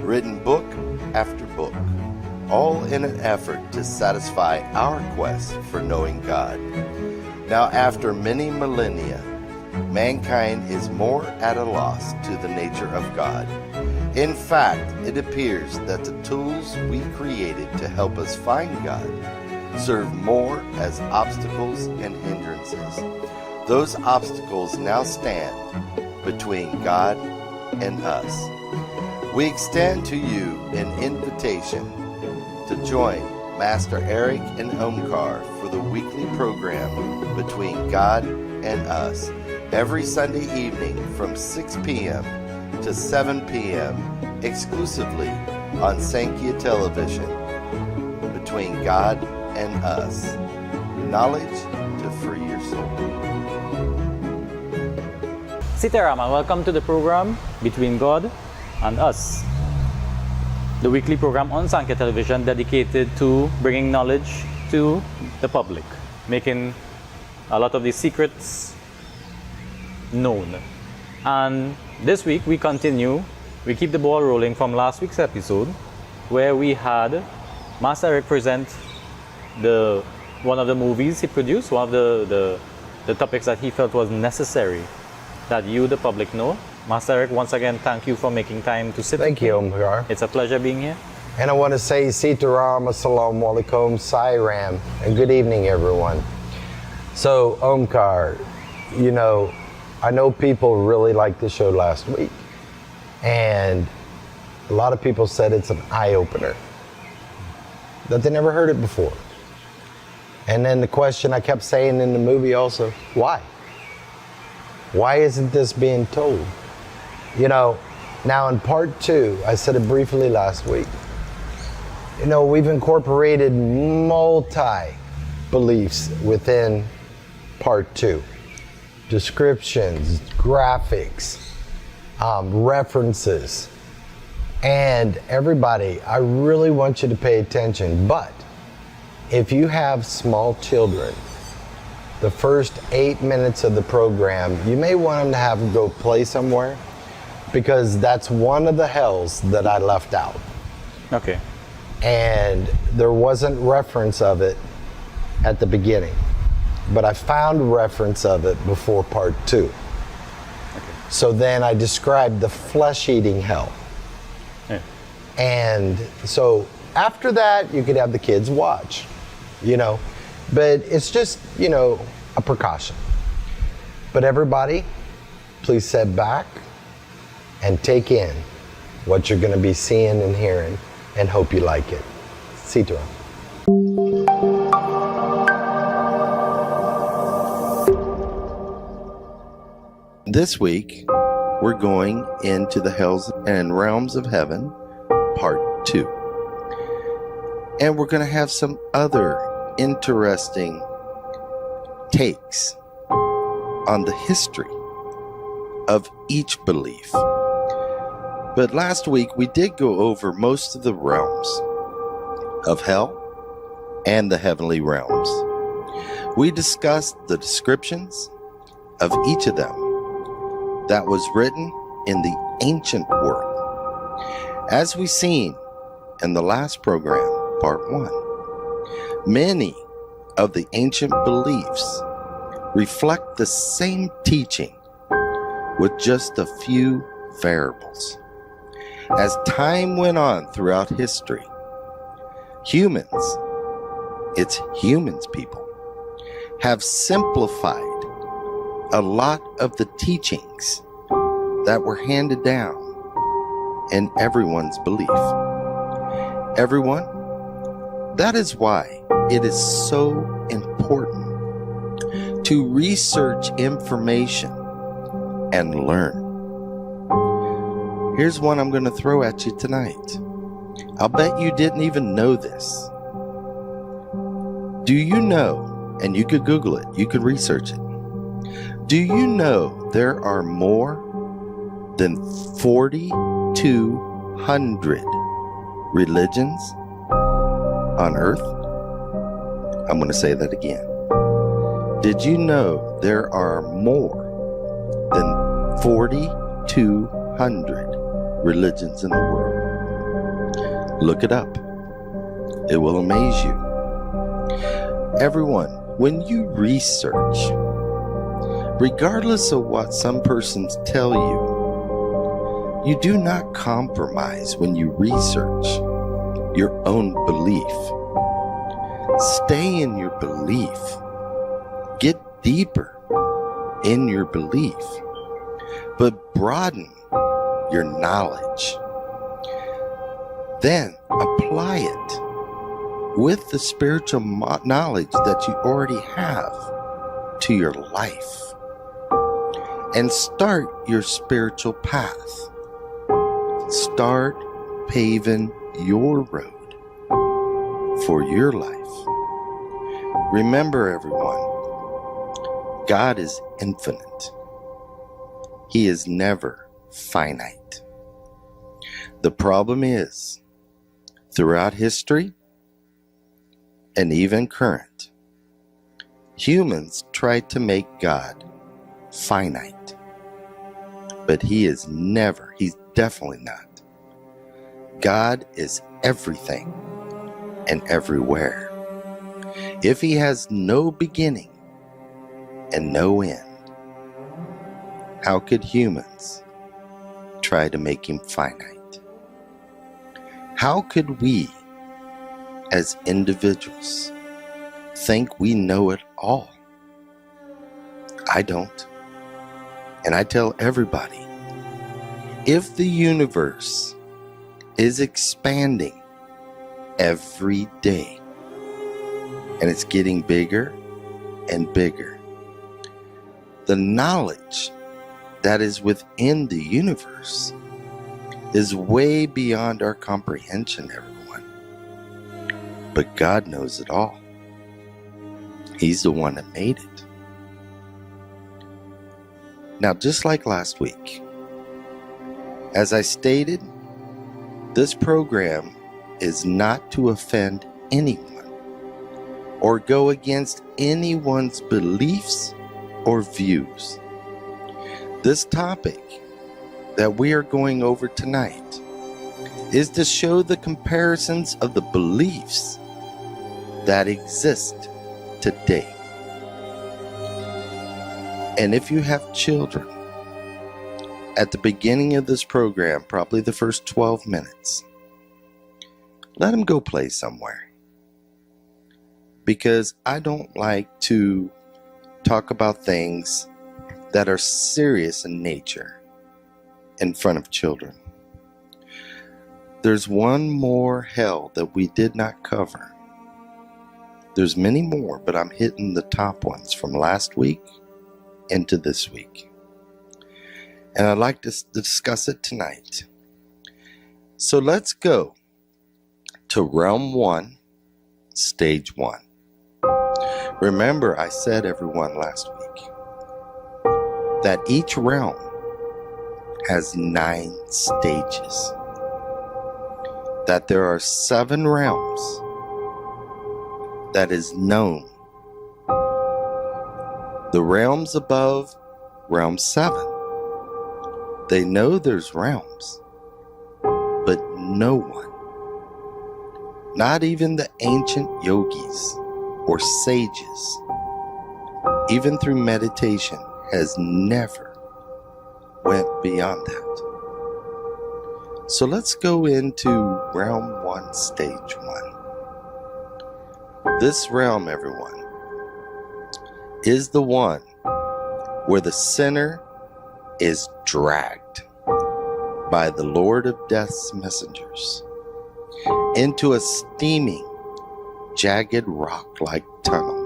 written book after book, all in an effort to satisfy our quest for knowing God. Now, after many millennia, mankind is more at a loss to the nature of God. In fact, it appears that the tools we created to help us find God serve more as obstacles and hindrances. Those obstacles now stand between God and us. We extend to you an invitation to join Master Eric and Omkar for the weekly program Between God and Us every Sunday evening from 6 p.m. to 7 p.m. exclusively on Sankhya television. Between God and Us. Knowledge to free your soul. Sitaram, and welcome to the program Between God and Us, the weekly program on Sankhya television dedicated to bringing knowledge to the public, making a lot of these secrets known. And this week we keep the ball rolling from last week's episode, where we had Master Eric present one of the movies he produced, one of the topics that he felt was necessary that you, the public, know. Master Eric, once again, thank you for making time to sit. Thank you, Omkar. It's a pleasure being here. And I want to say Sitaram, Assalamu Alaikum, Sairam, and good evening, everyone. So, Omkar, I know people really liked the show last week, and a lot of people said it's an eye-opener, that they never heard it before. And then the question I kept saying in the movie also, why? Why isn't this being told? Now in part 2, I said it briefly last week, we've incorporated multi-beliefs within part 2. Descriptions, graphics, references. And everybody, I really want you to pay attention, but if you have small children, the first 8 minutes of the program, you may want them to have them go play somewhere, because that's one of the hells that I left out. Okay. And there wasn't reference of it at the beginning, but I found reference of it before part 2. Okay. So then I described the flesh-eating hell. Yeah. And so after that, you could have the kids watch, but it's just, a precaution. But everybody, please sit back and take in what you're going to be seeing and hearing, and hope you like it. Sitaram. This week, we're going into the hells and realms of heaven, part 2. And we're going to have some other interesting takes on the history of each belief. But last week we did go over most of the realms of hell and the heavenly realms. We discussed the descriptions of each of them that was written in the ancient world. As we seen in the last program, part 1, many of the ancient beliefs reflect the same teaching with just a few variables. As time went on throughout history, humans people, have simplified a lot of the teachings that were handed down in everyone's belief. Everyone, that is why it is so important to research information and learn. Here's one I'm going to throw at you tonight. I'll bet you didn't even know this. Do you know, and you could Google it, you could research it. Do you know there are more than 4,200 religions on Earth? I'm going to say that again. Did you know there are more than 4,200 religions in the world? Look it up. It will amaze you. Everyone, when you research, regardless of what some persons tell you, you do not compromise when you research your own belief. Stay in your belief. Get deeper in your belief, but broaden your knowledge. Then apply it with the spiritual knowledge that you already have to your life, and start your spiritual path. Start paving your road for your life. Remember, everyone, God is infinite. He is never finite. The problem is, throughout history and even current, humans try to make God finite. But he's definitely not. God is everything and everywhere. If he has no beginning and no end, how could humans try to make him finite? How could we, as individuals, think we know it all? I don't. And I tell everybody, if the universe is expanding every day, and it's getting bigger and bigger, the knowledge that is within the universe is way beyond our comprehension, everyone. But God knows it all. He's the one that made it. Now, just like last week, as I stated, this program is not to offend anyone or go against anyone's beliefs or views. This topic that we are going over tonight is to show the comparisons of the beliefs that exist today. And if you have children, at the beginning of this program, probably the first 12 minutes, let them go play somewhere. Because I don't like to talk about things that are serious in nature in front of children. There's one more hell that we did not cover. There's many more, but I'm hitting the top ones from last week into this week. And I'd like to discuss it tonight. So let's go to Realm 1, Stage 1. Remember, I said, everyone, last week that each realm has 9 stages. That there are 7 realms that is known. The realms above realm 7. They know there's realms, but no one, not even the ancient yogis or sages, even through meditation, has never went beyond that. So let's go into Realm 1, Stage 1. This realm, everyone, is the one where the sinner is dragged by the Lord of Death's messengers into a steaming, jagged rock-like tunnel.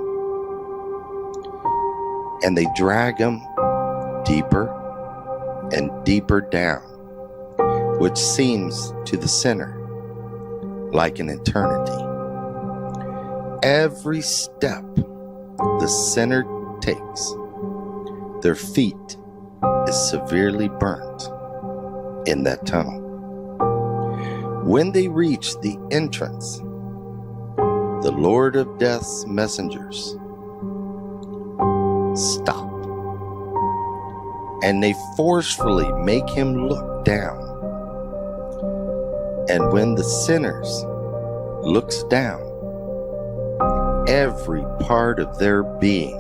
And they drag him deeper and deeper down, which seems to the sinner like an eternity. Every step the sinner takes, their feet is severely burnt in that tunnel. When they reach the entrance, the Lord of Death's messengers stop, and they forcefully make him look down. And when the sinners looks down, every part of their being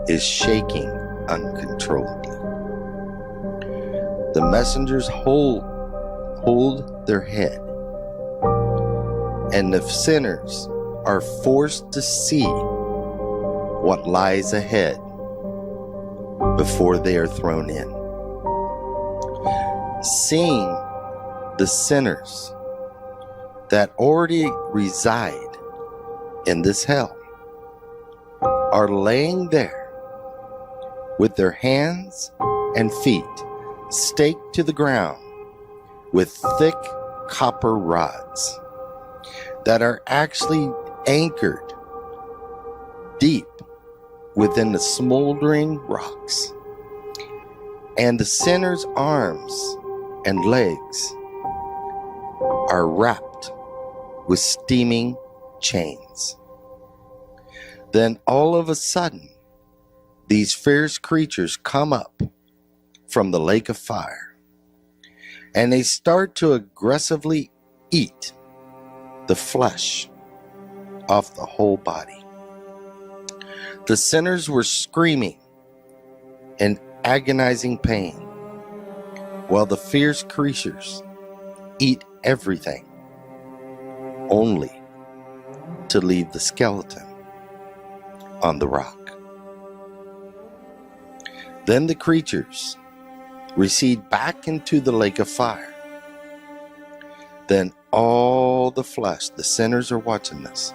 is shaking uncontrollably. The messengers hold their head, and the sinners are forced to see what lies ahead before they are thrown in. Seeing the sinners that already reside in this hell are laying there with their hands and feet staked to the ground with thick copper rods that are actually anchored deep within the smoldering rocks. And the sinner's arms and legs are wrapped with steaming chains. Then all of a sudden, these fierce creatures come up from the lake of fire, and they start to aggressively eat the flesh off the whole body. The sinners were screaming in agonizing pain, while the fierce creatures eat everything, only to leave the skeleton on the rock. Then the creatures recede back into the lake of fire. Then all the flesh, the sinners are watching this,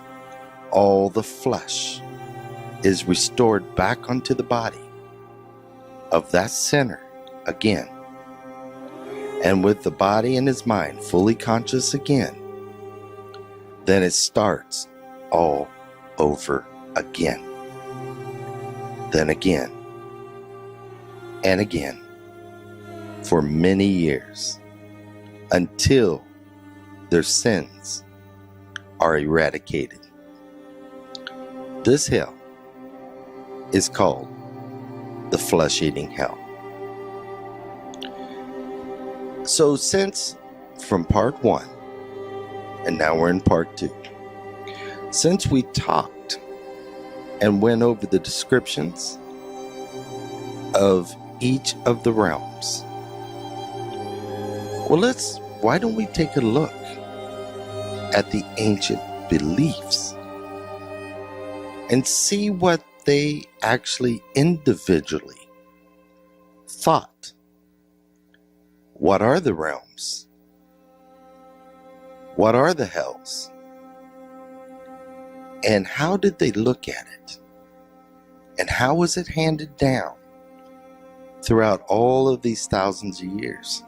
all the flesh is restored back onto the body of that sinner again. And with the body and his mind fully conscious again, then it starts all over again. Then again and again for many years until their sins are eradicated. This hell is called the flesh-eating hell. So since from part 1, and now we're in part 2, since we talked and went over the descriptions of each of the realms, well, why don't we take a look at the ancient beliefs and see what they actually individually thought. What are the realms? What are the hells? And how did they look at it? And how was it handed down throughout all of these thousands of years?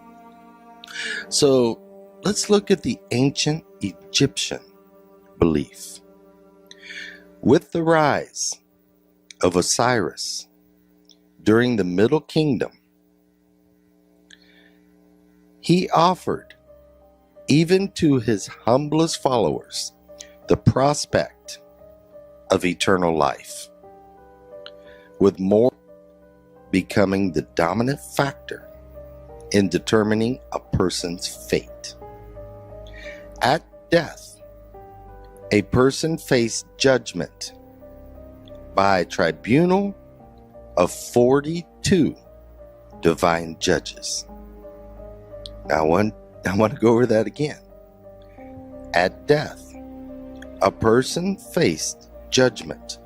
So let's look at the ancient Egyptian belief. With the rise of Osiris during the Middle Kingdom, he offered even to his humblest followers the prospect of eternal life, with more becoming the dominant factor in determining a person's fate. At death, a person faced judgment by a tribunal of 42 divine judges. Now, I want to go over that again. At death, a person faced judgment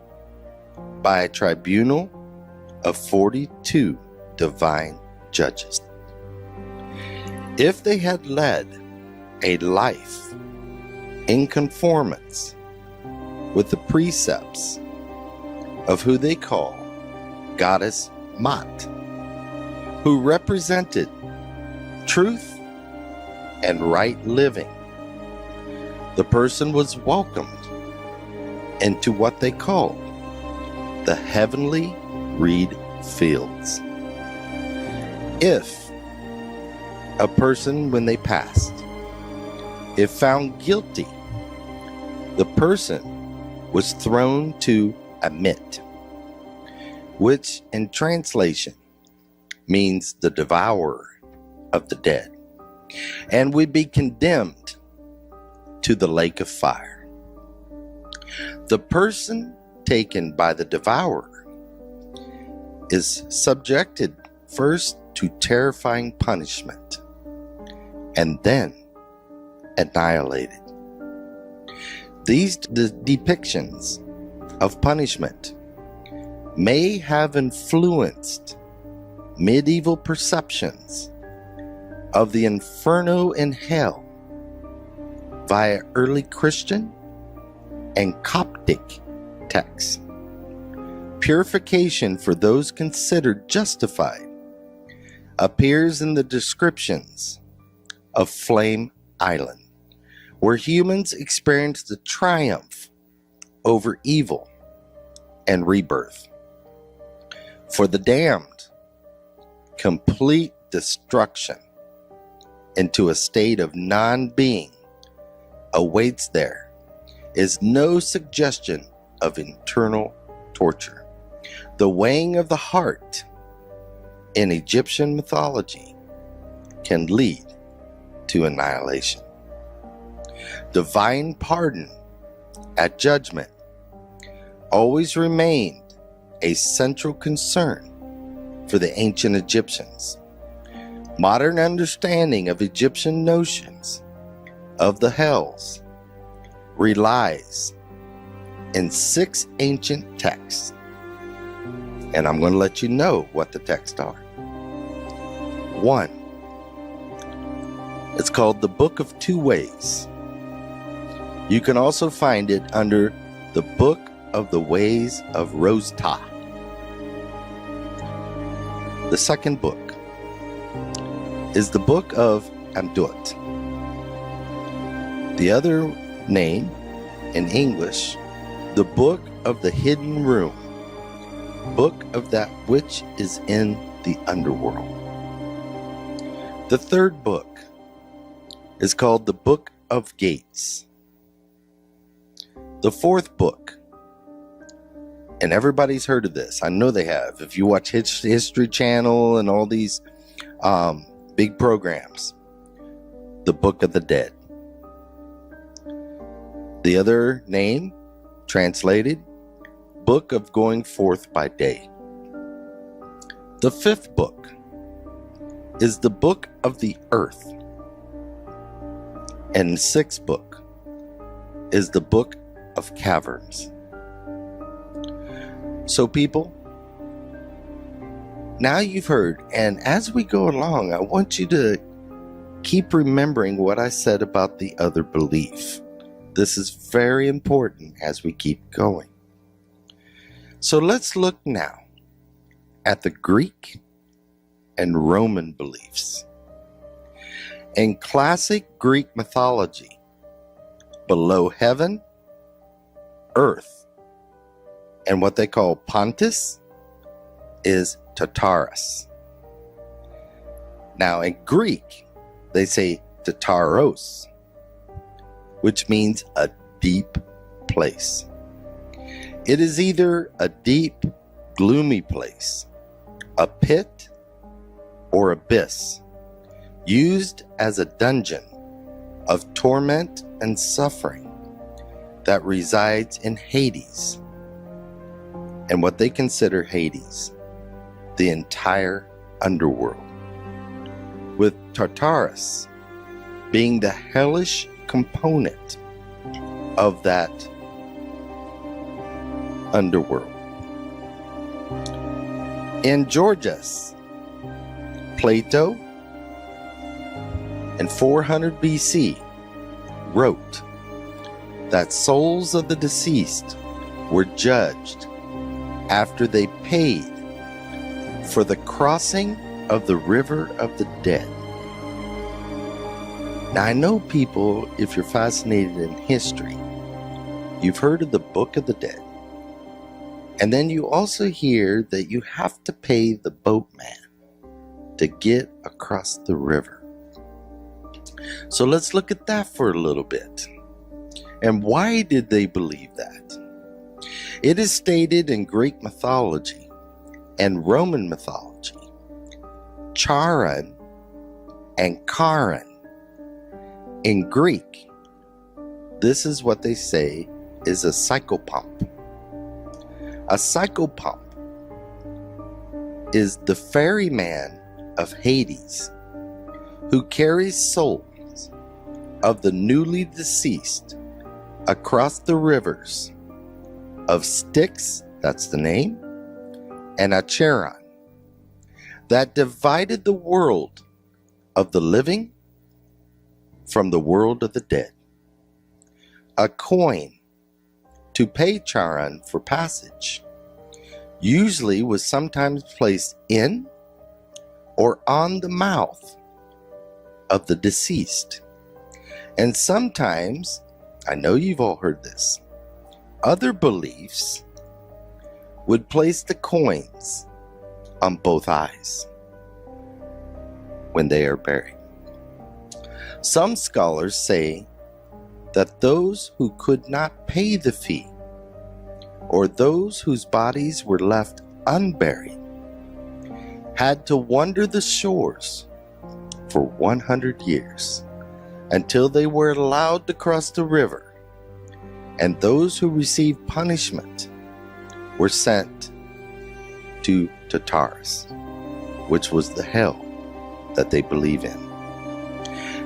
by a tribunal of 42 divine judges. If they had led a life in conformance with the precepts of who they call Goddess Mat, who represented truth and right living, the person was welcomed into what they called the heavenly reed fields. If a person, when they passed, if found guilty, the person was thrown to a mit, which in translation means the devourer of the dead. and would be condemned to the lake of fire. The person taken by the devourer is subjected first to terrifying punishment and then annihilated. These depictions of punishment may have influenced medieval perceptions of the inferno and hell via early Christian and Coptic texts. Purification for those considered justified appears in the descriptions of Flame Island, where humans experience the triumph over evil and rebirth. For the damned, complete destruction into a state of non-being awaits. There is no suggestion of internal torture. The weighing of the heart in Egyptian mythology can lead to annihilation. Divine pardon at judgment always remained a central concern for the ancient Egyptians. Modern understanding of Egyptian notions of the hells relies in 6 ancient texts, and I'm going to let you know what the texts are. 1, it's called the Book of Two Ways. You can also find it under the Book of the Ways of Rosetta. The second book is the Book of Amdut. The other name in English, the Book of the Hidden Room, Book of that which is in the underworld. The third book is called the Book of Gates. The fourth book, and everybody's heard of this, I know they have. If you watch History Channel and all these big programs, the Book of the Dead. The other name, translated, Book of Going Forth by Day. The fifth book is the Book of the Earth. And the sixth book is the Book of Caverns. So people, now you've heard, and as we go along, I want you to keep remembering what I said about the other belief. This is very important as we keep going. So let's look now at the Greek and Roman beliefs. In classic Greek mythology, below heaven, earth, and what they call Pontus is Tartarus. Now in Greek, they say Tartaros, which means a deep place. It is either a deep, gloomy place, a pit, or abyss, used as a dungeon of torment and suffering that resides in Hades, and what they consider Hades, the entire underworld, with Tartarus being the hellish component of that underworld. In Gorgias, Plato, in 400 BC, wrote that souls of the deceased were judged after they paid for the crossing of the river of the dead. Now I know people, if you're fascinated in history, you've heard of the Book of the Dead. And then you also hear that you have to pay the boatman to get across the river. So let's look at that for a little bit. And why did they believe that? It is stated in Greek mythology and Roman mythology, Charon and Charon In Greek, this is what they say is a psychopomp. A psychopomp is the ferryman of Hades who carries souls of the newly deceased across the rivers of Styx, that's the name, and Acheron, that divided the world of the living from the world of the dead. A coin to pay Charon for passage usually was sometimes placed in or on the mouth of the deceased. And sometimes, I know you've all heard this, other beliefs would place the coins on both eyes when they are buried. Some scholars say that those who could not pay the fee, or those whose bodies were left unburied, had to wander the shores for 100 years until they were allowed to cross the river, and those who received punishment were sent to Tartarus, which was the hell that they believe in.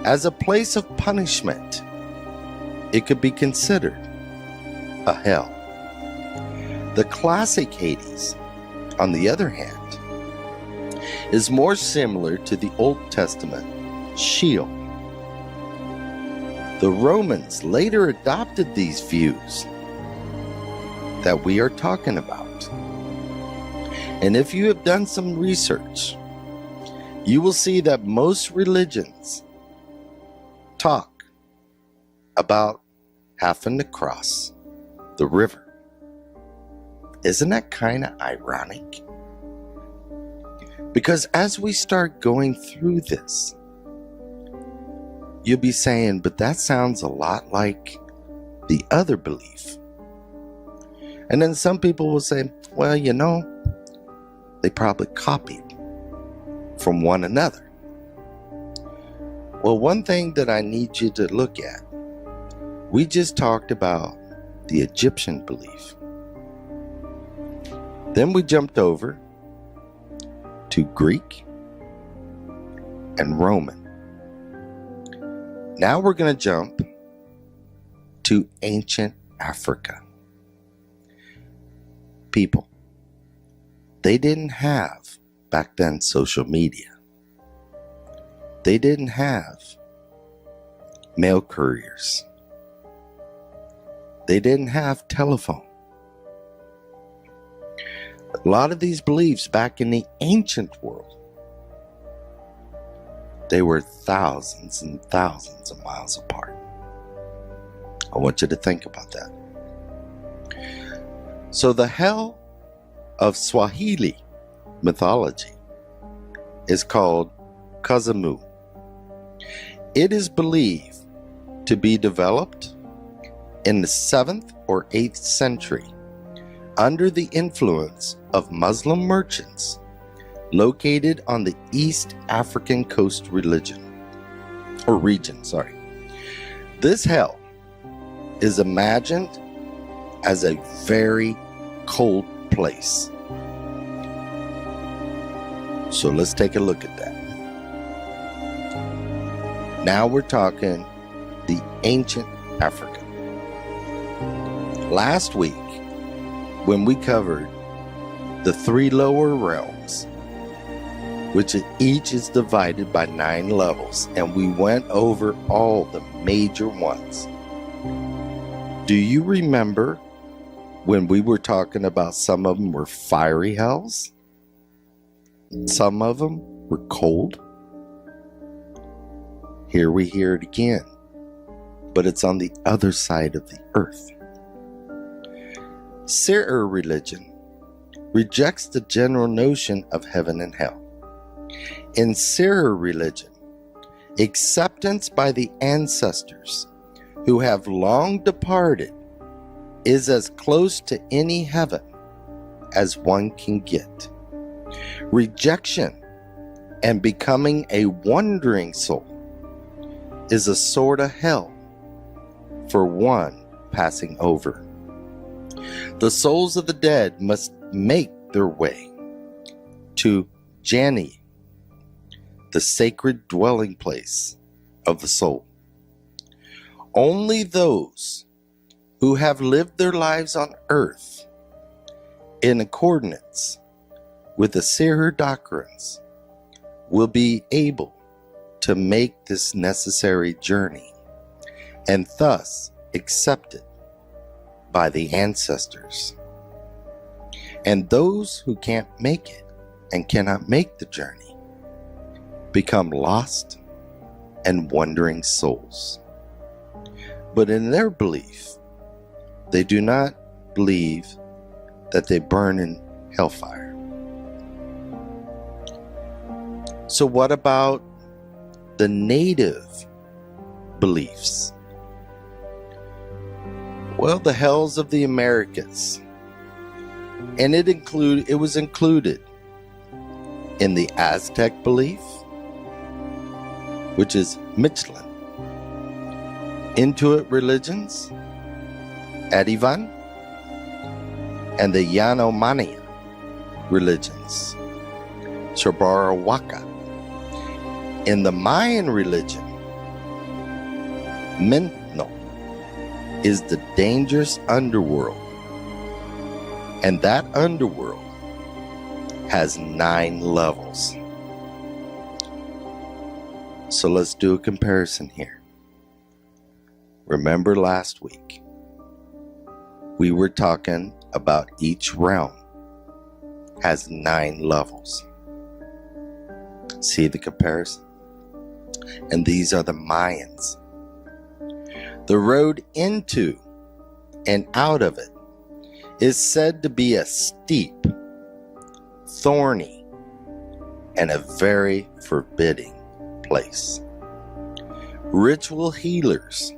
As a place of punishment, it could be considered a hell. The classic Hades, on the other hand, is more similar to the Old Testament Sheol. The Romans later adopted these views that we are talking about. And if you have done some research, you will see that most religions talk about having to cross the river. Isn't that kind of ironic? Because as we start going through this, you'll be saying, but that sounds a lot like the other belief. And then some people will say, well, you know, they probably copied from one another. Well, one thing that I need you to look at, we just talked about the Egyptian belief. Then we jumped over to Greek and Roman. Now we're going to jump to ancient Africa. People, they didn't have back then social media. They didn't have mail couriers. They didn't have telephone. A lot of these beliefs back in the ancient world, they were thousands and thousands of miles apart. I want you to think about that. So the hell of Swahili mythology is called Kazamu. It is believed to be developed in the 7th or 8th century under the influence of Muslim merchants located on the East African coast region. This hell is imagined as a very cold place. So let's take a look at that. Now we're talking the ancient Africa. Last week, when we covered the 3 lower realms, which each is divided by 9 levels, and we went over all the major ones. Do you remember when we were talking about some of them were fiery hells? Some of them were cold? Here we hear it again, but it's on the other side of the earth. Serer religion rejects the general notion of heaven and hell. In Serer religion, acceptance by the ancestors who have long departed is as close to any heaven as one can get. Rejection and becoming a wandering soul is a sort of hell for one passing over. The souls of the dead must make their way to Jani, the sacred dwelling place of the soul. Only those who have lived their lives on earth in accordance with the Seher doctrines will be able to make this necessary journey and thus accepted by the ancestors. And those who can't make it and cannot make the journey become lost and wandering souls. But in their belief, they do not believe that they burn in hellfire. So what about the native beliefs? Well, the hells of the Americas. And it was included in the Aztec belief, which is Mictlan, Inuit religions, Adivan, and the Yanomami religions, Chabarrawaka. In the Mayan religion, Mentno is the dangerous underworld, and that underworld has 9 levels. So let's do a comparison here. Remember last week, we were talking about each realm has 9 levels. See the comparison? And these are the Mayans. The road into and out of it is said to be a steep, thorny, and a very forbidding place. Ritual healers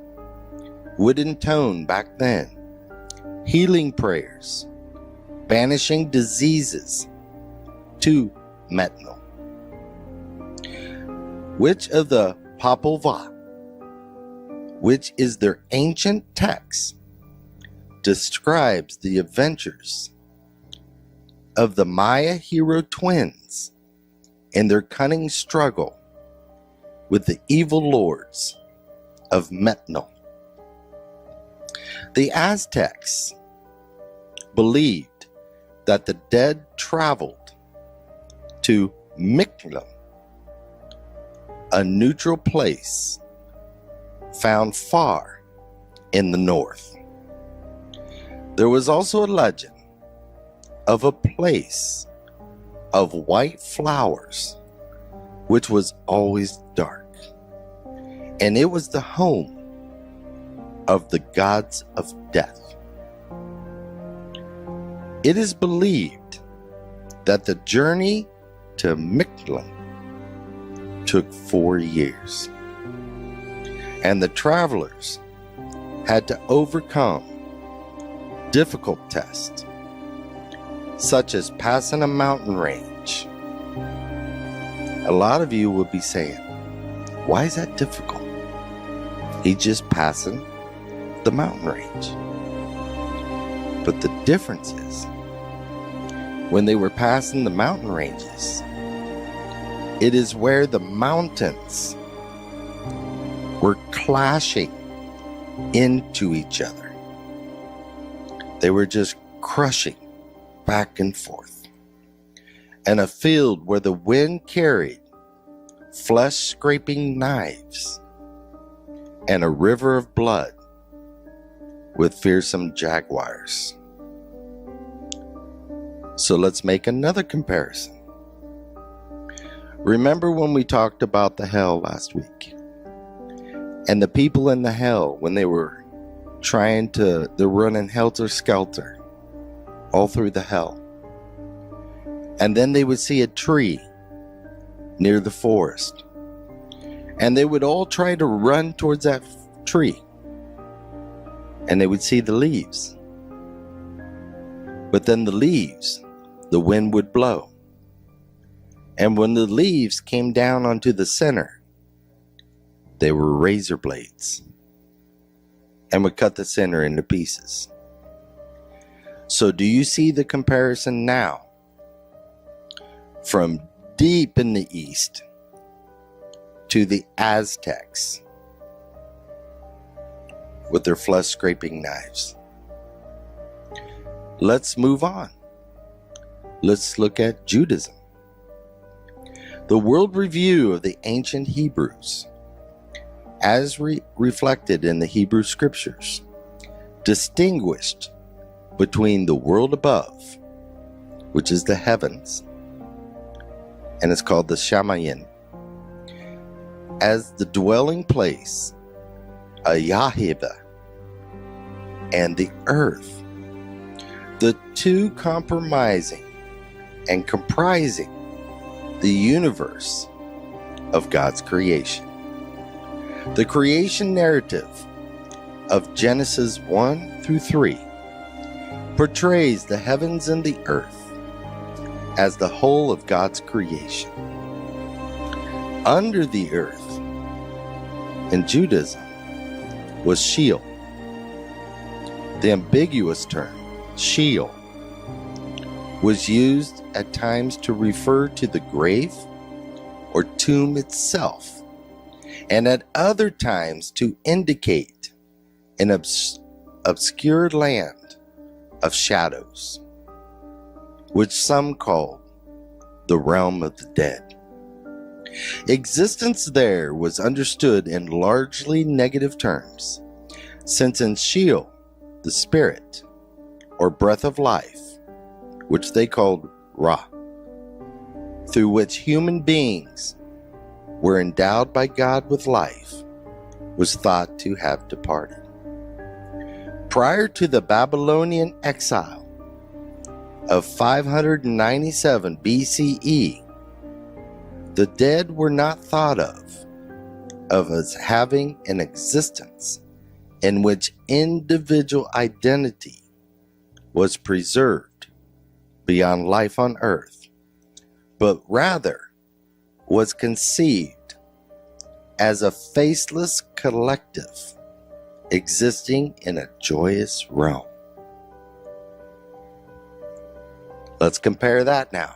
would intone back then healing prayers, banishing diseases to Metno, which of the Popol Vuh, which is their ancient text, describes the adventures of the Maya hero twins and their cunning struggle with the evil lords of Metno. The Aztecs believed that the dead traveled to Mictlan, a neutral place found far in the north. There was also a legend of a place of white flowers which was always dark, and it was the home of the gods of death. It is believed that the journey to Mictlan took 4 years, and the travelers had to overcome difficult tests, such as passing a mountain range. A lot of you would be saying, why is that difficult? He's just passing the mountain range. But the difference is, when they were passing the mountain ranges, it is where the mountains were clashing into each other. They were just crushing back and forth. And a field where the wind carried flesh-scraping knives, and a river of blood with fearsome jaguars. So let's make another comparison. Remember when we talked about the hell last week? And the people in the hell, when they were they're running helter-skelter all through the hell. And then they would see a tree near the forest, and they would all try to run towards that tree, and they would see the leaves. But then the wind would blow, and when the leaves came down onto the center, They were razor blades and would cut the sinner into pieces. So do you see the comparison now? From deep in the east to the Aztecs with their flesh-scraping knives. Let's move on. Let's look at Judaism. The world review of the ancient Hebrews, as reflected in the Hebrew scriptures, distinguished between the world above, which is the heavens, and it's called the Shamayim, as the dwelling place, a Yahiva, and the earth, the two compromising and comprising the universe of God's creation. The creation narrative of Genesis 1 through 3 portrays the heavens and the earth as the whole of God's creation. Under the earth in Judaism was Sheol. The ambiguous term, Sheol, was used at times to refer to the grave or tomb itself, and at other times to indicate an obscure land of shadows, which some called the realm of the dead. Existence there was understood in largely negative terms, since in Sheol, the spirit, or breath of life, which they called Ra, through which human beings were endowed by God with life, was thought to have departed. Prior to the Babylonian exile of 597 BCE, the dead were not thought of as having an existence in which individual identity was preserved beyond life on earth, but rather was conceived as a faceless collective existing in a joyous realm. Let's compare that now.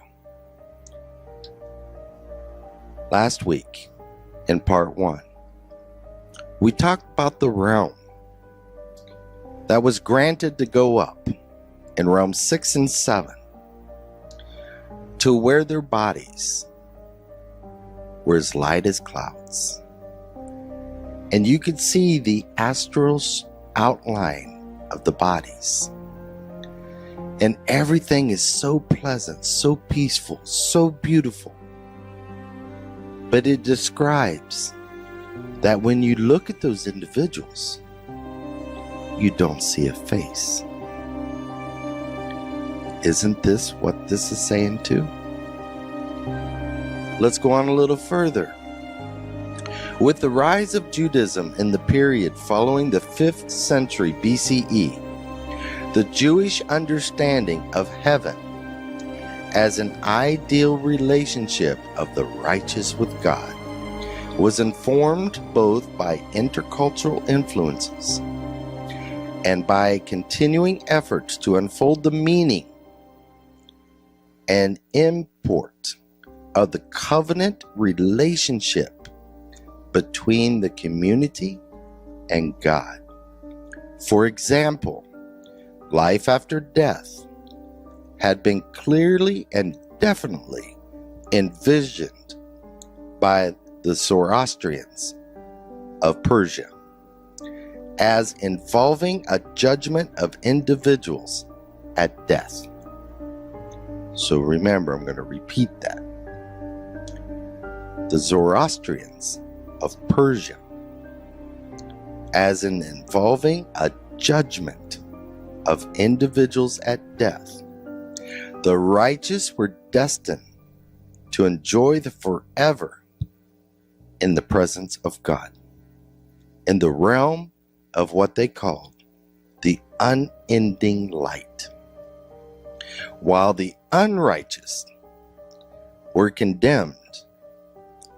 Last week, in part 1, we talked about the realm that was granted to go up in realms 6 and 7 to where their bodies were as light as clouds. And you could see the astral outline of the bodies. And everything is so pleasant, so peaceful, so beautiful. But it describes that when you look at those individuals, you don't see a face. Isn't this what this is saying too? Let's go on a little further. With the rise of Judaism in the period following the 5th century BCE, the Jewish understanding of heaven as an ideal relationship of the righteous with God was informed both by intercultural influences and by continuing efforts to unfold the meaning and import of the covenant relationship between the community and God. For example, life after death had been clearly and definitely envisioned by the Zoroastrians of Persia as involving a judgment of individuals at death. So remember, I'm going to repeat that. The Zoroastrians of Persia as in involving a judgment of individuals at death. The righteous were destined to enjoy the forever in the presence of God, in the realm of what they called the unending light, while the unrighteous were condemned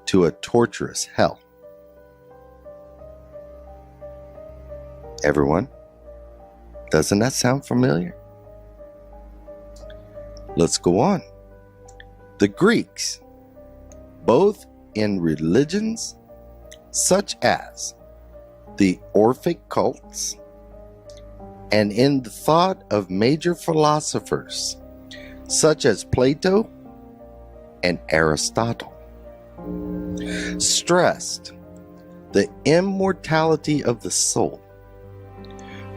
to a torturous hell. Everyone, doesn't that sound familiar? Let's go on. The Greeks, both in religions such as the Orphic cults and in the thought of major philosophers such as Plato and Aristotle, stressed the immortality of the soul.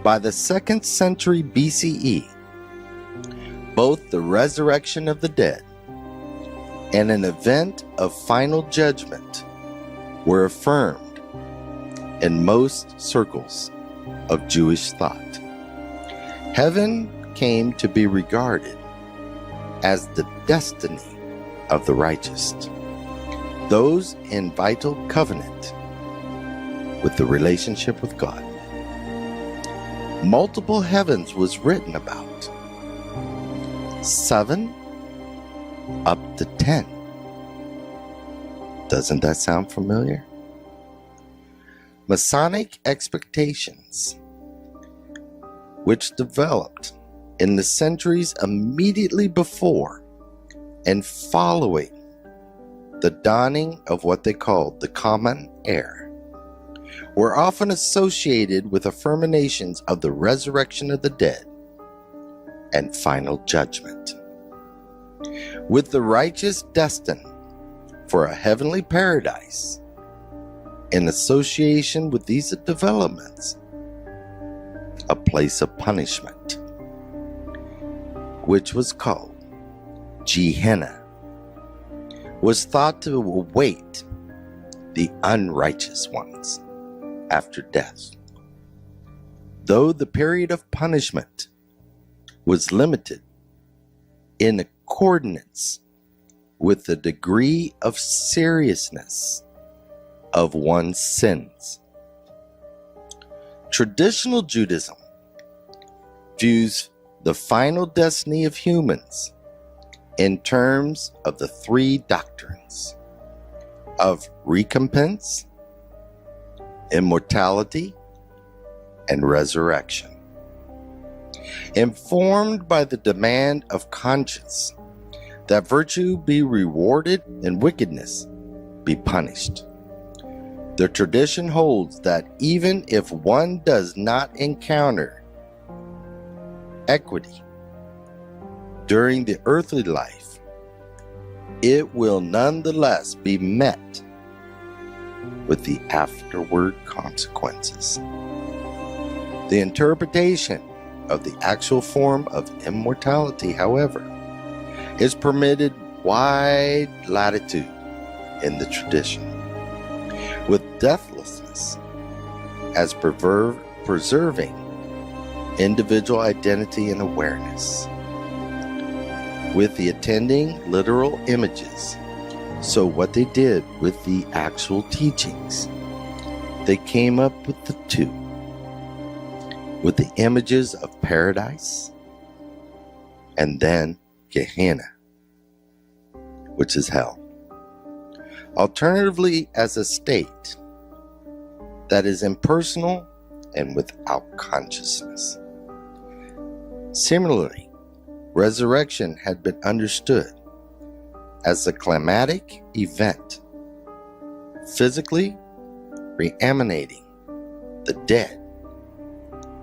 By the 2nd century BCE, both the resurrection of the dead and an event of final judgment were affirmed in most circles of Jewish thought. Heaven came to be regarded as the destiny of the righteous, those in vital covenant with the relationship with God. Multiple heavens was written about, 7 up to 10. Doesn't that sound familiar? Masonic expectations, which developed in the centuries immediately before and following the dawning of what they called the Common Era, were often associated with affirmations of the resurrection of the dead and final judgment. With the righteous destined for a heavenly paradise, in association with these developments, a place of punishment, which was called Gehenna, was thought to await the unrighteous ones after death. Though the period of punishment was limited in accordance with the degree of seriousness of one's sins. Traditional Judaism views the final destiny of humans in terms of the 3 doctrines of recompense, immortality, and resurrection. Informed by the demand of conscience that virtue be rewarded and wickedness be punished. The tradition holds that even if one does not encounter equity during the earthly life, it will nonetheless be met with the afterward consequences. The interpretation of the actual form of immortality, however, is permitted wide latitude in the tradition, with deathlessness as preserving individual identity and awareness, with the attending literal images. So what they did with the actual teachings, they came up with the 2, with the images of paradise and then Gehenna, which is hell. Alternatively, as a state that is impersonal and without consciousness. Similarly, resurrection had been understood as a climatic event, physically reanimating the dead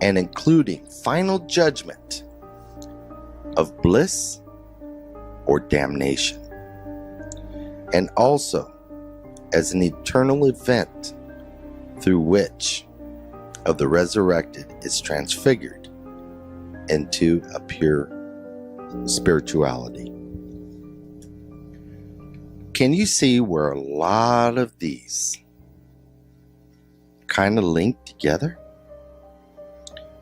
and including final judgment of bliss or damnation, and also as an eternal event through which of the resurrected is transfigured into a pure spirituality. Can you see where a lot of these kind of link together?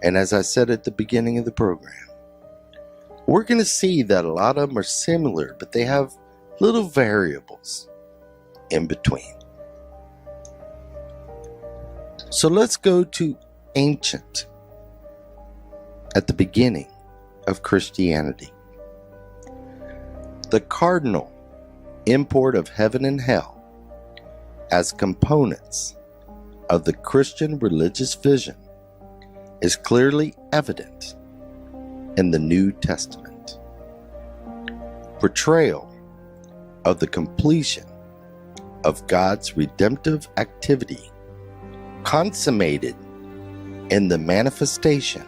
And as I said at the beginning of the program, we're going to see that a lot of them are similar, but they have little variables in between. So let's go to ancient, at the beginning of Christianity. The cardinal import of heaven and hell as components of the Christian religious vision is clearly evident in the New Testament. Portrayal of the completion of God's redemptive activity consummated in the manifestation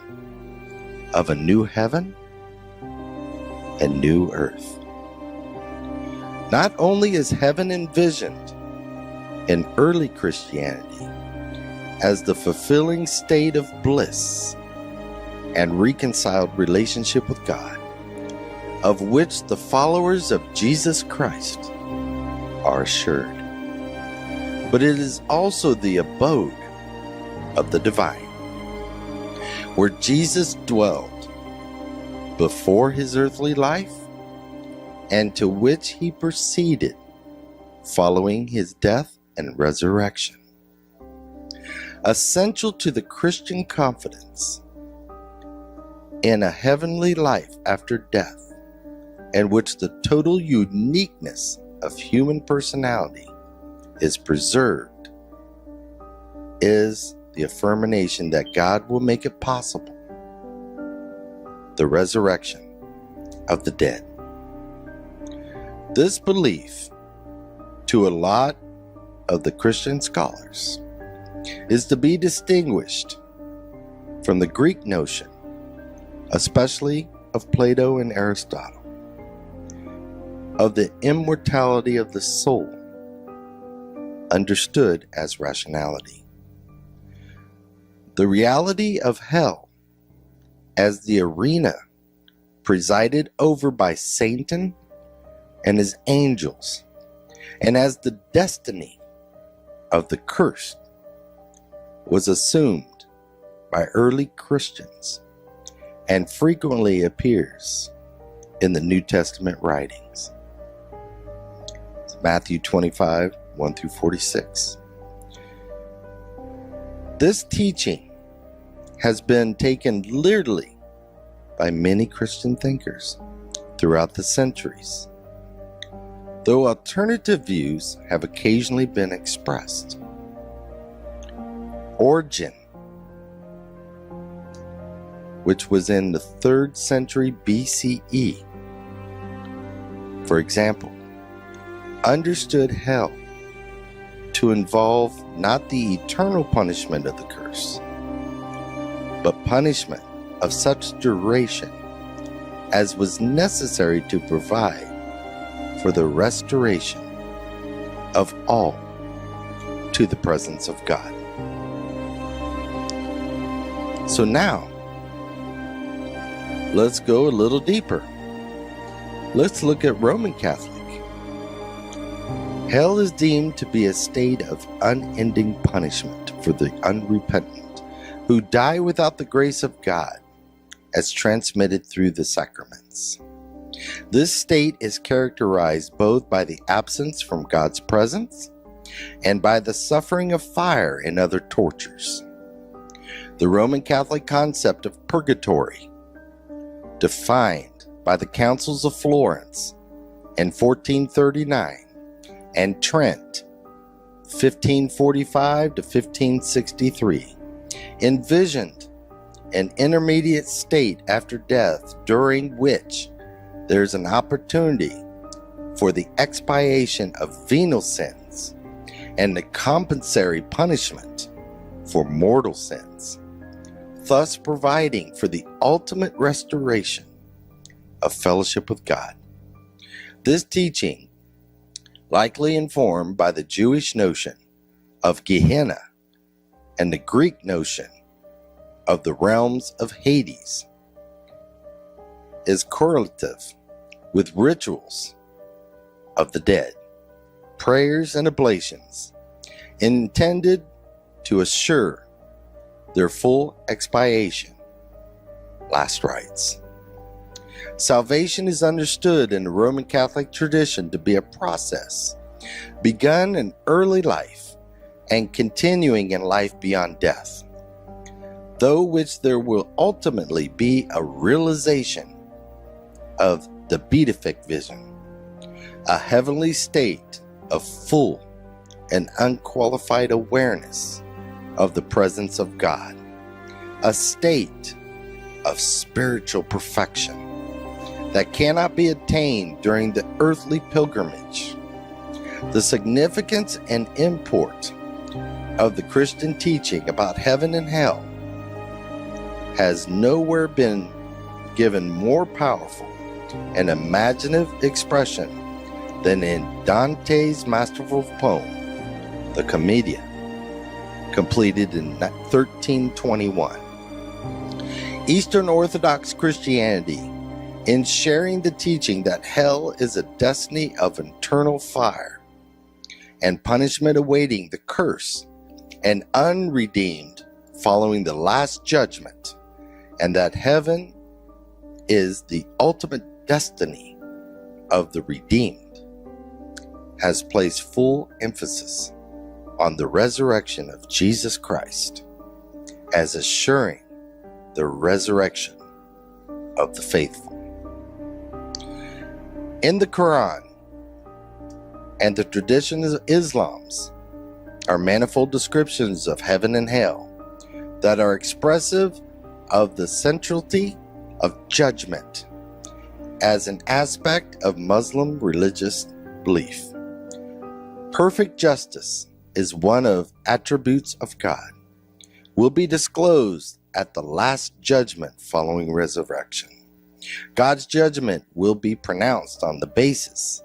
of a new heaven and new earth. Not only is heaven envisioned in early Christianity as the fulfilling state of bliss and reconciled relationship with God, of which the followers of Jesus Christ are assured, but it is also the abode of the divine, where Jesus dwelled before his earthly life and to which he proceeded following his death and resurrection. Essential to the Christian confidence in a heavenly life after death, in which the total uniqueness of human personality is preserved, is the affirmation that God will make it possible, the resurrection of the dead. This belief, to a lot of the Christian scholars, is to be distinguished from the Greek notion, especially of Plato and Aristotle, of the immortality of the soul, understood as rationality. The reality of hell as the arena presided over by Satan and his angels, and as the destiny of the cursed, was assumed by early Christians and frequently appears in the New Testament writings. It's Matthew 25, 1 through 46. This teaching has been taken literally by many Christian thinkers throughout the centuries, though alternative views have occasionally been expressed. Origen, which was in the 3rd century BCE, for example, understood hell to involve not the eternal punishment of the curse, but punishment of such duration as was necessary to provide for the restoration of all to the presence of God. So now, let's go a little deeper. Let's look at Roman Catholic. Hell is deemed to be a state of unending punishment for the unrepentant who die without the grace of God as transmitted through the sacraments. This state is characterized both by the absence from God's presence and by the suffering of fire and other tortures. The Roman Catholic concept of purgatory, defined by the Councils of Florence in 1439 and Trent 1545 to 1563, envisioned an intermediate state after death during which there's an opportunity for the expiation of venial sins and the compensatory punishment for mortal sins, thus providing for the ultimate restoration of fellowship with God. This teaching, likely informed by the Jewish notion of Gehenna and the Greek notion of the realms of Hades, is correlative with rituals of the dead, prayers and oblations intended to assure their full expiation, last rites. Salvation is understood in the Roman Catholic tradition to be a process begun in early life and continuing in life beyond death, through which there will ultimately be a realization of the beatific vision, a heavenly state of full and unqualified awareness of the presence of God, a state of spiritual perfection that cannot be attained during the earthly pilgrimage. The significance and import of the Christian teaching about heaven and hell has nowhere been given more powerful and imaginative expression than in Dante's masterful poem, the Commedia, completed in 1321. Eastern Orthodox Christianity, in sharing the teaching that hell is a destiny of eternal fire and punishment awaiting the curse and unredeemed following the last judgment, and that heaven is the ultimate destiny of the redeemed, has placed full emphasis on the resurrection of Jesus Christ as assuring the resurrection of the faithful. In the Quran and the traditions of Islam's are manifold descriptions of heaven and hell that are expressive of the centrality of judgment as an aspect of Muslim religious belief. Perfect justice is one of attributes of God, will be disclosed at the last judgment following resurrection. God's judgment will be pronounced on the basis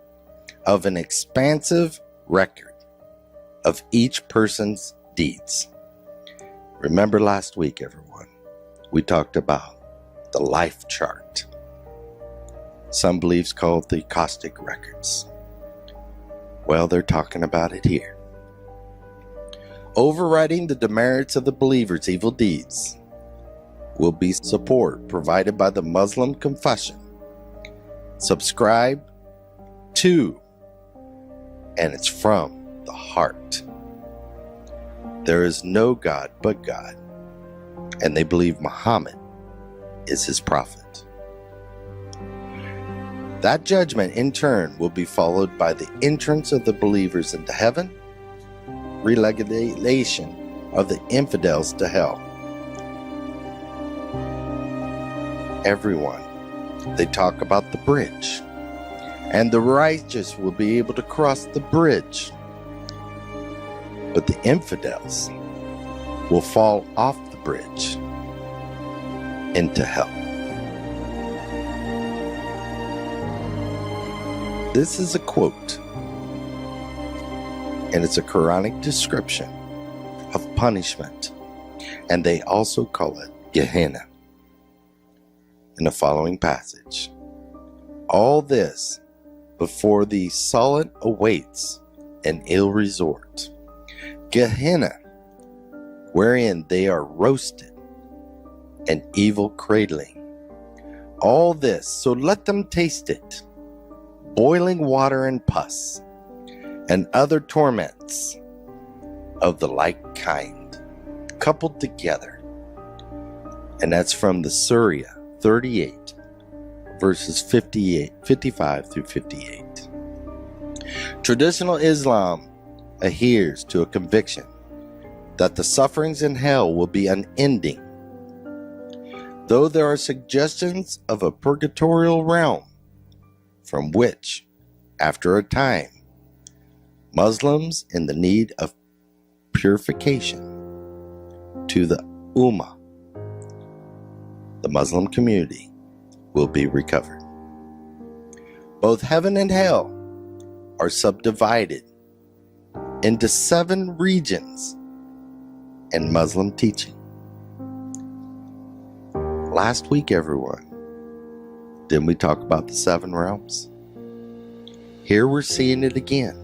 of an expansive record of each person's deeds. Remember last week, everyone, we talked about the life chart. Some beliefs call it the caustic records. Well, they're talking about it here. Overriding the demerits of the believer's evil deeds will be support provided by the Muslim confession. Subscribe to, and it's from the heart. There is no God but God, and they believe Muhammad is his prophet. That judgment, in turn, will be followed by the entrance of the believers into heaven, relegation of the infidels to hell. Everyone, they talk about the bridge, and the righteous will be able to cross the bridge, but the infidels will fall off the bridge into hell. This is a quote, and it's a Quranic description of punishment, and they also call it Gehenna in the following passage. All this before the solid awaits an ill resort, Gehenna, wherein they are roasted, and evil cradling. All this, so let them taste it, boiling water and pus, and other torments of the like kind, coupled together. And that's from the Surah 38, verses 55 through 58. Traditional Islam adheres to a conviction that the sufferings in hell will be unending, though there are suggestions of a purgatorial realm from which, after a time, Muslims in the need of purification to the Ummah, the Muslim community, will be recovered. Both heaven and hell are subdivided into 7 regions in Muslim teaching. Last week, everyone, didn't we talk about the 7 realms? Here we're seeing it again.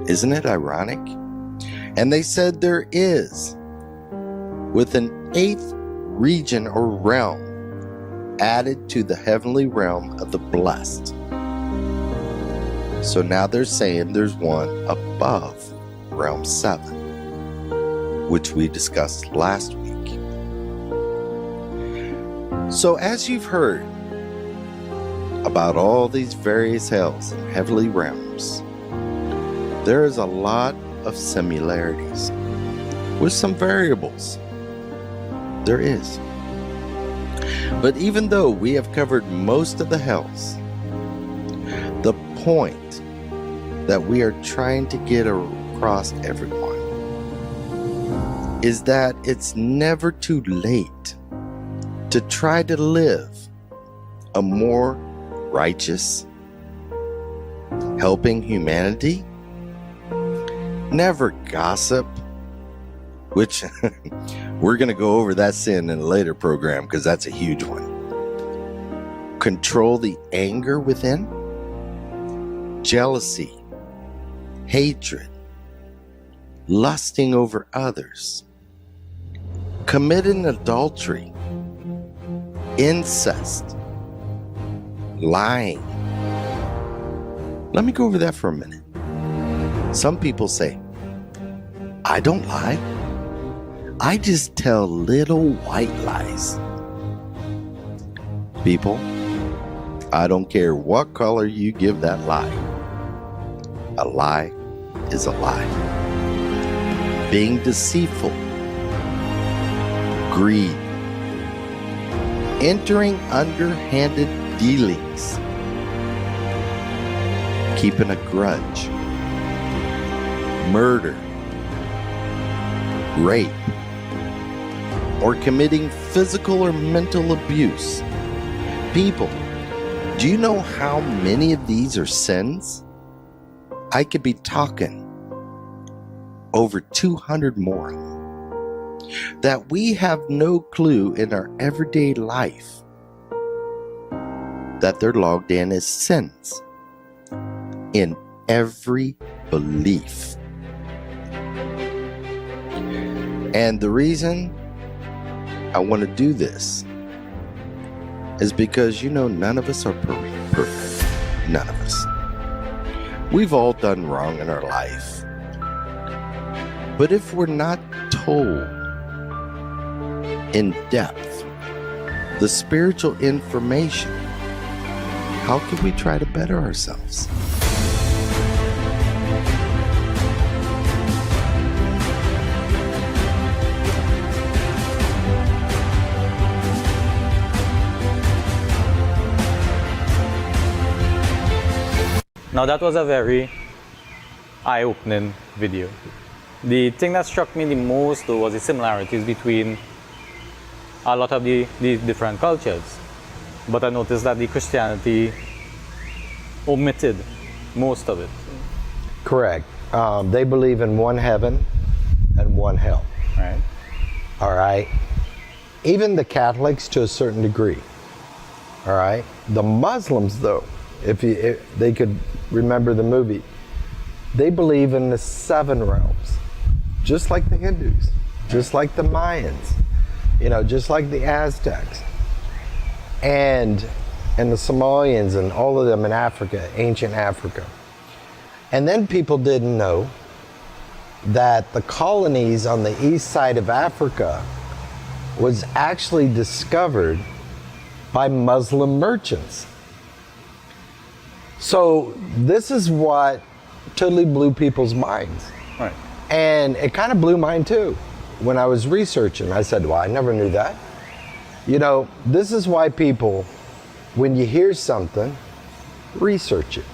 Isn't it ironic? And they said there is, with an 8th region or realm added to the heavenly realm of the blessed. So now they're saying there's one above realm 7, which we discussed last week. So as you've heard about all these various hells and heavenly realms, there is a lot of similarities with some variables There is. But even though we have covered most of the hells, the point that we are trying to get across everyone is that it's never too late to try to live a more righteous, helping humanity. Never gossip, which we're going to go over that sin in a later program because that's a huge one. Control the anger within, jealousy, hatred, lusting over others, committing adultery, incest, lying. Let me go over that for a minute. Some people say, I don't lie. I just tell little white lies. People, I don't care what color you give that lie. A lie is a lie. Being deceitful, greed, entering underhanded dealings, keeping a grudge, murder, rape, or committing physical or mental abuse. People, do you know how many of these are sins? I could be talking over 200 more that we have no clue in our everyday life that they're logged in as sins in every belief. And the reason I want to do this is because, none of us are perfect. None of us. We've all done wrong in our life. But if we're not told in depth the spiritual information, how can we try to better ourselves? Now that was a very eye-opening video. The thing that struck me the most though was the similarities between a lot of the different cultures. But I noticed that the Christianity omitted most of it. Correct. They believe in one heaven and one hell. Right. All right. Even the Catholics to a certain degree. All right. The Muslims, though, if they could remember the movie, they believe in the 7 realms, just like the Hindus, just like the Mayans, just like the Aztecs, and the Somalians and all of them in Africa, ancient Africa. And then people didn't know that the colonies on the east side of Africa was actually discovered by Muslim merchants. So this is what totally blew people's minds. Right. And it kind of blew mine too. When I was researching, I said, well, I never knew that. This is why people, when you hear something, research it.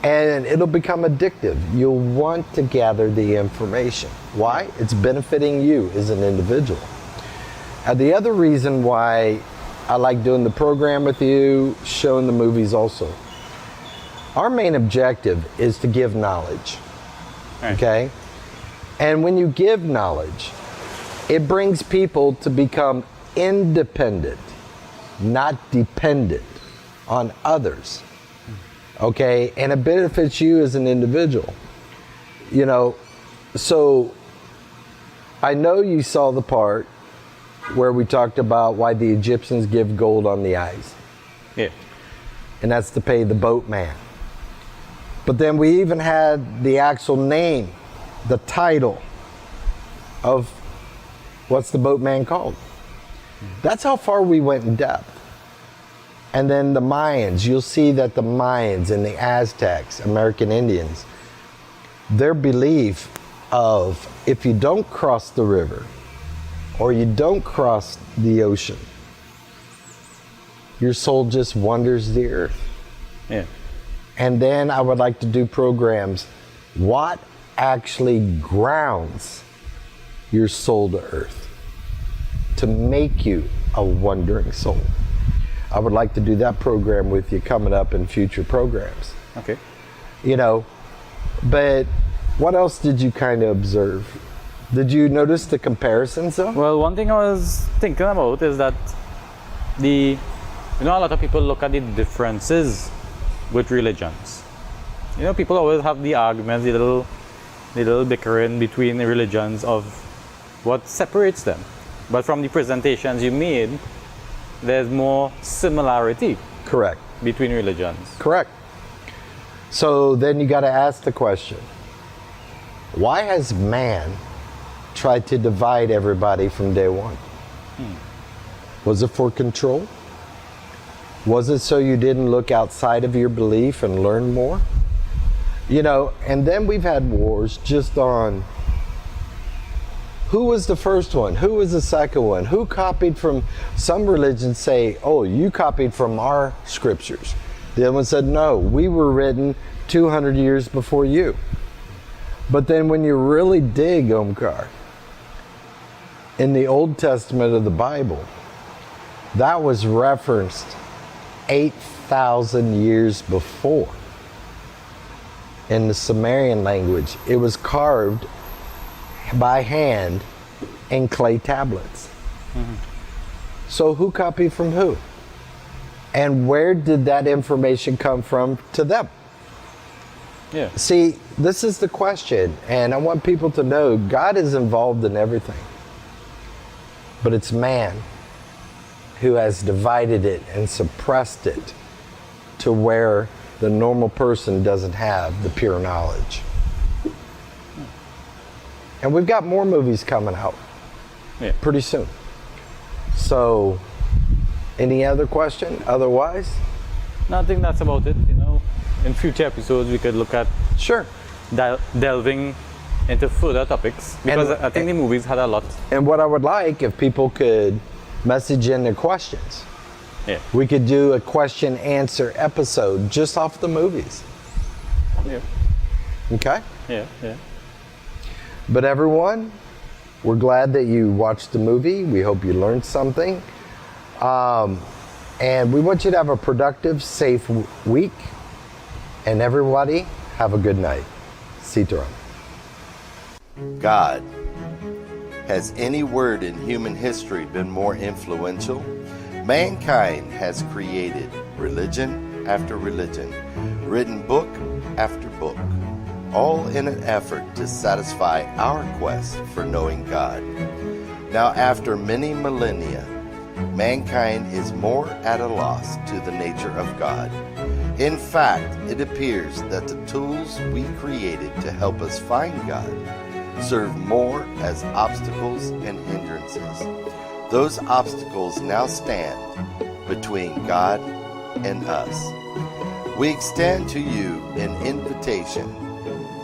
And it'll become addictive. You'll want to gather the information. Why? It's benefiting you as an individual. And the other reason why I like doing the program with you, showing the movies also. Our main objective is to give knowledge, Right. okay? And when you give knowledge, it brings people to become independent, not dependent on others, okay? And it benefits you as an individual. So I know you saw the part where we talked about why the Egyptians give gold on the eyes. Yeah. And that's to pay the boatman. But then we even had the actual name, the title of what's the boatman called. That's how far we went in depth. And then the Mayans, you'll see that the Mayans and the Aztecs, American Indians, their belief of if you don't cross the river or you don't cross the ocean, your soul just wanders the earth. Yeah. And then I would like to do programs. What actually grounds your soul to earth to make you a wandering soul? I would like to do that program with you coming up in future programs. Okay. You know, but what else did you kind of observe? Did you notice the comparisons though? Well, one thing I was thinking about is that a lot of people look at the differences with religions. People always have the arguments, the little bickering between the religions of what separates them. But from the presentations you made, there's more similarity. Correct. Between religions. Correct. So then you got to ask the question, why has man tried to divide everybody from day one? Was it for control? Was it so you didn't look outside of your belief and learn more? And then we've had wars just on who was the first one, who was the second one, who copied from. Some religions say, oh, you copied from our scriptures. The other one said, no, we were written 200 years before you. But then when you really dig, Omkar, in the Old Testament of the Bible, that was referenced 8,000 years before. In the Sumerian language, it was carved by hand in clay tablets. So who copied from who? And where did that information come from to them? Yeah. See, this is the question, and I want people to know God is involved in everything. But it's man who has divided it and suppressed it to where the normal person doesn't have the pure knowledge. And we've got more movies coming out pretty soon. So, any other question otherwise? No, I think that's about it. In future episodes, we could look at delving into further topics, because I think the movies had a lot. And what I would like, if people could message in their questions. Yeah. We could do a question answer episode just off the movies. Yeah. Okay? Yeah. But everyone, we're glad that you watched the movie. We hope you learned something. And we want you to have a productive, safe week. And everybody, have a good night. Sitaram. God. Has any word in human history been more influential? Mankind has created religion after religion, written book after book, all in an effort to satisfy our quest for knowing God. Now, after many millennia, mankind is more at a loss to the nature of God. In fact, it appears that the tools we created to help us find God serve more as obstacles and hindrances. Those obstacles now stand between God and us. We extend to you an invitation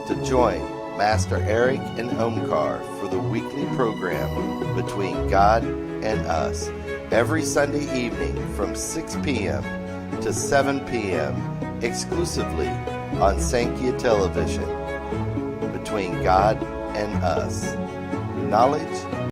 to join Master Eric and Omkar for the weekly program Between God and Us every Sunday evening from 6 p.m. to 7 p.m. exclusively on Sankhya television. Between God and Us. Knowledge